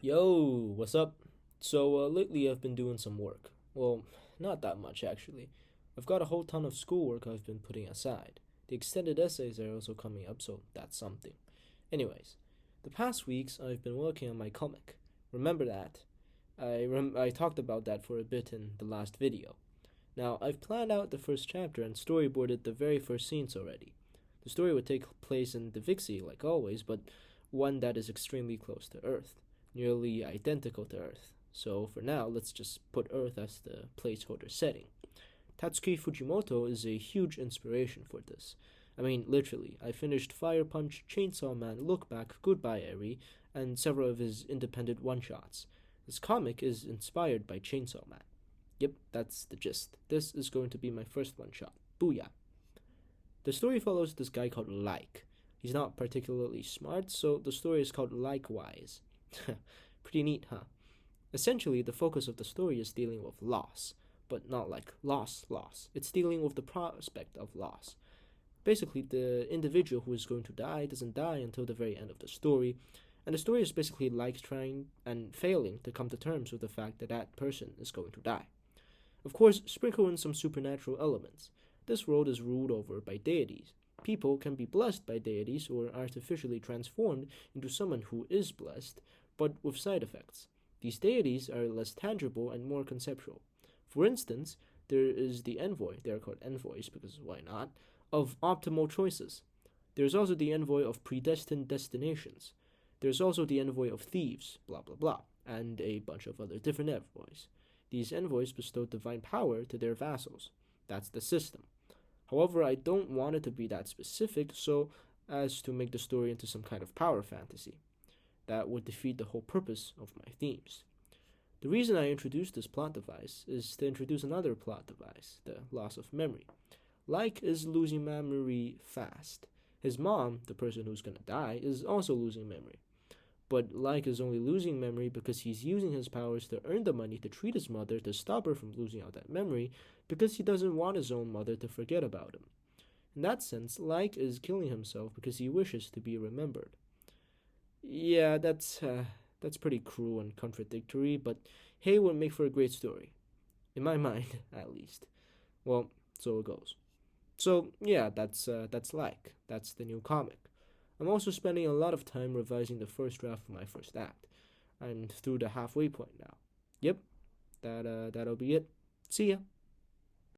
Yo, what's up? Lately I've been doing some work. Well, not that much actually. I've got a whole ton of schoolwork I've been putting aside. The extended essays are also coming up, so that's something. Anyways, the past weeks I've been working on my comic. Remember that? I talked about that for a bit in the last video. Now, I've planned out the first chapter and storyboarded the very first scenes already. The story would take place in the Vixie, like always, but one that is extremely close to Earth, nearly identical to Earth. So for now, let's just put Earth as the placeholder setting. Tatsuki Fujimoto is a huge inspiration for this. I mean, literally, I finished Fire Punch, Chainsaw Man, Look Back, Goodbye Eri, and several of his independent one shots. This comic is inspired by Chainsaw Man. Yep, that's the gist. This is going to be my first one shot. Booyah. The story follows this guy called Like. He's not particularly smart, so the story is called Lykewise. Pretty neat, huh? Essentially, the focus of the story is dealing with loss, but not like loss. It's dealing with the prospect of loss. Basically, the individual who is going to die doesn't die until the very end of the story, and the story is basically like trying and failing to come to terms with the fact that that person is going to die. Of course, sprinkle in some supernatural elements. This world is ruled over by deities. People can be blessed by deities or artificially transformed into someone who is blessed, but with side effects. These deities are less tangible and more conceptual. For instance, there is the envoy, they are called envoys because why not, of optimal choices. There's also the envoy of predestined destinations. There's also the envoy of thieves, blah blah blah, and a bunch of other different envoys. These envoys bestow divine power to their vassals. That's the system. However, I don't want it to be that specific so as to make the story into some kind of power fantasy. That would defeat the whole purpose of my themes. The reason I introduced this plot device is to introduce another plot device, the loss of memory. Like is losing memory fast. His mom, the person who's gonna die, is also losing memory. But Like is only losing memory because he's using his powers to earn the money to treat his mother to stop her from losing out that memory because he doesn't want his own mother to forget about him. In that sense, Like is killing himself because he wishes to be remembered. Yeah, that's pretty cruel and contradictory, but hey, would make for a great story, in my mind, at least. Well, so it goes. So yeah, that's Like. That's the new comic. I'm also spending a lot of time revising the first draft of my first act. I'm through the halfway point now. Yep, that'll be it. See ya.